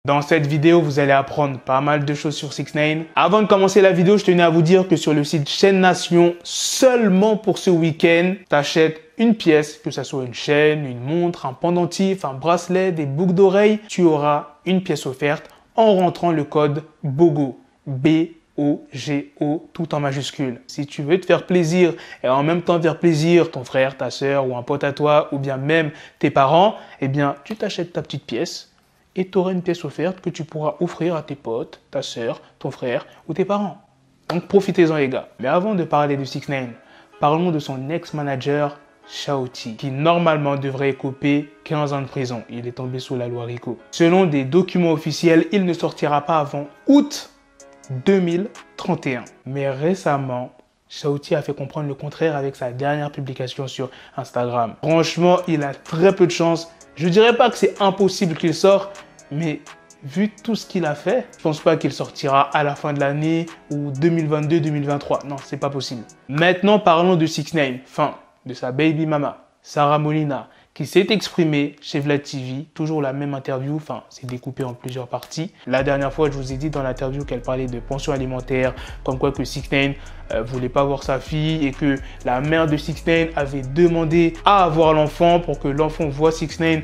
Dans cette vidéo, vous allez apprendre pas mal de choses sur 6ix9ine. Avant de commencer la vidéo, je tenais à vous dire que sur le site Chaîne Nation, seulement pour ce week-end, t'achètes une pièce, que ce soit une chaîne, une montre, un pendentif, un bracelet, des boucles d'oreilles, tu auras une pièce offerte en rentrant le code BOGO. B-O-G-O, tout en majuscule. Si tu veux te faire plaisir et en même temps faire plaisir ton frère, ta soeur ou un pote à toi ou bien même tes parents, eh bien, tu t'achètes ta petite pièce et tu auras une pièce offerte que tu pourras offrir à tes potes, ta soeur, ton frère ou tes parents. Donc profitez-en les gars. Mais avant de parler de 6ix9ine, parlons de son ex-manager Shaoti, qui normalement devrait écoper 15 ans de prison. Il est tombé sous la loi RICO. Selon des documents officiels, il ne sortira pas avant août 2031. Mais récemment, Shaoti a fait comprendre le contraire avec sa dernière publication sur Instagram. Franchement, il a très peu de chance. Je dirais pas que c'est impossible qu'il sorte, mais vu tout ce qu'il a fait, je pense pas qu'il sortira à la fin de l'année ou 2022-2023. Non, c'est pas possible. Maintenant, parlons de 6ix9ine, enfin, de sa baby mama, Sarah Molina, qui s'est exprimée chez Vlad TV, toujours la même interview, enfin, c'est découpé en plusieurs parties. La dernière fois, je vous ai dit dans l'interview qu'elle parlait de pension alimentaire, comme quoi que 6ix9ine voulait pas voir sa fille et que la mère de 6ix9ine avait demandé à avoir l'enfant pour que l'enfant voit 6ix9ine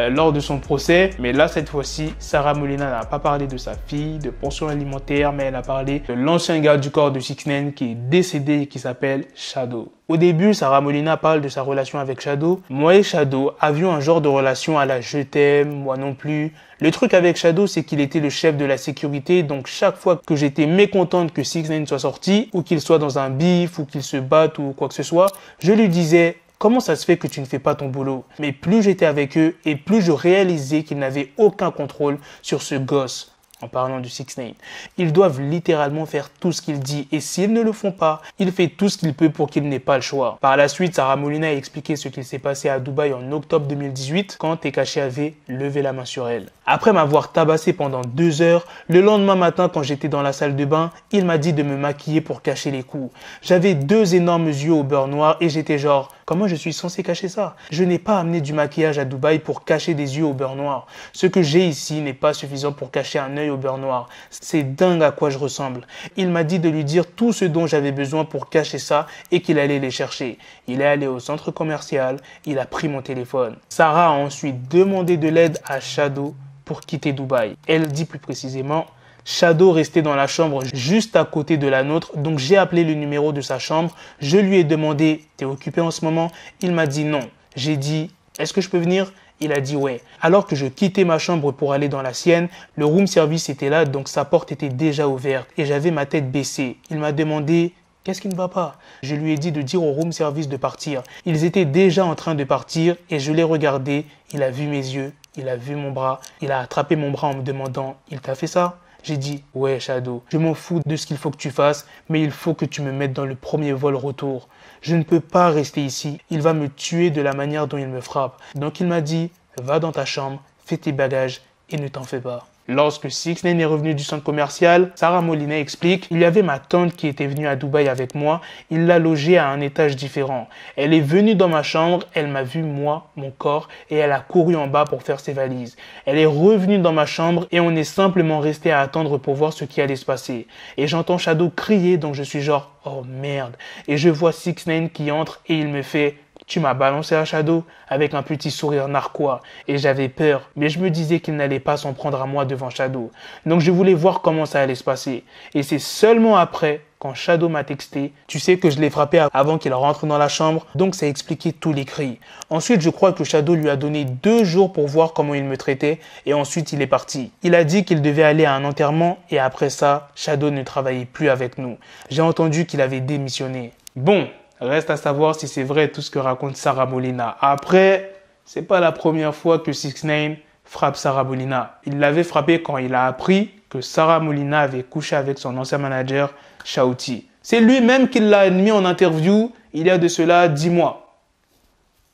lors de son procès. Mais là, cette fois-ci, Sarah Molina n'a pas parlé de sa fille, de pension alimentaire, mais elle a parlé de l'ancien garde du corps de 6ix9ine qui est décédé et qui s'appelle Shadow. Au début, Sarah Molina parle de sa relation avec Shadow. Moi et Shadow avions un genre de relation à la je t'aime, moi non plus. Le truc avec Shadow, c'est qu'il était le chef de la sécurité, donc chaque fois que j'étais mécontente que 6ix9ine soit sorti, ou qu'il soit dans un bif, ou qu'il se batte, ou quoi que ce soit, je lui disais « Comment ça se fait que tu ne fais pas ton boulot ?» Mais plus j'étais avec eux, et plus je réalisais qu'ils n'avaient aucun contrôle sur ce gosse. En parlant du 6ix9ine, ils doivent littéralement faire tout ce qu'il dit et s'ils ne le font pas, il fait tout ce qu'il peut pour qu'il n'ait pas le choix. Par la suite, Sarah Molina a expliqué ce qu'il s'est passé à Dubaï en octobre 2018 quand Tekashi avait levé la main sur elle. Après m'avoir tabassé pendant 2 heures, le lendemain matin quand j'étais dans la salle de bain, il m'a dit de me maquiller pour cacher les coups. J'avais 2 énormes yeux au beurre noir et j'étais genre... Comment je suis censé cacher ça? Je n'ai pas amené du maquillage à Dubaï pour cacher des yeux au beurre noir. Ce que j'ai ici n'est pas suffisant pour cacher un œil au beurre noir. C'est dingue à quoi je ressemble. Il m'a dit de lui dire tout ce dont j'avais besoin pour cacher ça et qu'il allait les chercher. Il est allé au centre commercial, il a pris mon téléphone. Sarah a ensuite demandé de l'aide à Shadow pour quitter Dubaï. Elle dit plus précisément... Shadow restait dans la chambre juste à côté de la nôtre, donc j'ai appelé le numéro de sa chambre. Je lui ai demandé « T'es occupé en ce moment ?» Il m'a dit non. J'ai dit « Est-ce que je peux venir ?» Il a dit « Ouais ». Alors que je quittais ma chambre pour aller dans la sienne, le room service était là, donc sa porte était déjà ouverte et j'avais ma tête baissée. Il m'a demandé « Qu'est-ce qui ne va pas ?» Je lui ai dit de dire au room service de partir. Ils étaient déjà en train de partir et je l'ai regardé. Il a vu mes yeux, il a vu mon bras, il a attrapé mon bras en me demandant « Il t'a fait ça ?» J'ai dit, ouais Shadow, je m'en fous de ce qu'il faut que tu fasses, mais il faut que tu me mettes dans le premier vol retour. Je ne peux pas rester ici, il va me tuer de la manière dont il me frappe. Donc il m'a dit, va dans ta chambre, fais tes bagages et ne t'en fais pas. Lorsque 6ix9ine est revenu du centre commercial, Sarah Molina explique « Il y avait ma tante qui était venue à Dubaï avec moi, il l'a logée à un étage différent. Elle est venue dans ma chambre, elle m'a vu moi, mon corps, et elle a couru en bas pour faire ses valises. Elle est revenue dans ma chambre et on est simplement resté à attendre pour voir ce qui allait se passer. Et j'entends Shadow crier, donc je suis genre « Oh merde !» Et je vois 6ix9ine qui entre et il me fait « Tu m'as balancé à Shadow ?» avec un petit sourire narquois. Et j'avais peur, mais je me disais qu'il n'allait pas s'en prendre à moi devant Shadow. Donc je voulais voir comment ça allait se passer. Et c'est seulement après, quand Shadow m'a texté, tu sais que je l'ai frappé avant qu'il rentre dans la chambre, donc ça expliquait tous les cris. Ensuite, je crois que Shadow lui a donné 2 jours pour voir comment il me traitait, et ensuite il est parti. Il a dit qu'il devait aller à un enterrement, et après ça, Shadow ne travaillait plus avec nous. J'ai entendu qu'il avait démissionné. Bon. Reste à savoir si c'est vrai tout ce que raconte Sarah Molina. Après, c'est pas la première fois que 6ix9ine frappe Sarah Molina. Il l'avait frappé quand il a appris que Sarah Molina avait couché avec son ancien manager, Shaoti. C'est lui-même qui l'a admis en interview il y a de cela 10 mois.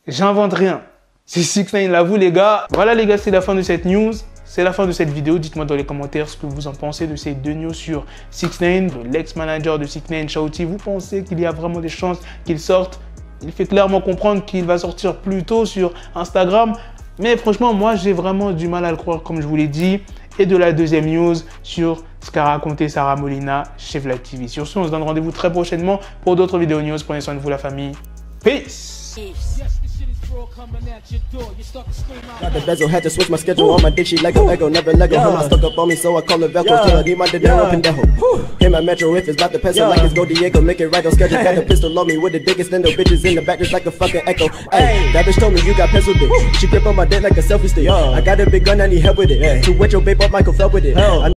J'invente rien. C'est 6ix9ine l'avoue les gars. Voilà les gars, c'est la fin de cette news. C'est la fin de cette vidéo. Dites-moi dans les commentaires ce que vous en pensez de ces 2 news sur 6ix9ine, de l'ex-manager de 6ix9ine, Shaoti. Vous pensez qu'il y a vraiment des chances qu'il sorte? Il fait clairement comprendre qu'il va sortir plus tôt sur Instagram. Mais franchement, moi, j'ai vraiment du mal à le croire, comme je vous l'ai dit. et de la deuxième news sur ce qu'a raconté Sarah Molina chez Vlad TV. Sur ce, on se donne rendez-vous très prochainement pour d'autres vidéos news. Prenez soin de vous la famille. Peace. Got the bezel, had to switch my schedule. On my dick, she Lego, Ego, never Lego. Him, I stuck up on me, so I call her Velcro. Till I need my dinero, pendejo. Him, my metro, if it's about the peso, like it's Go Diego. Make it right on schedule. Got the pistol on me with the biggest endo. Bitches in the back, just like a fucking echo. Hey, that bitch told me you got pencil dick. She grip on my dick like a selfie stick. I got a big gun, I need help with it. To wet your babe up, Michael fell with it.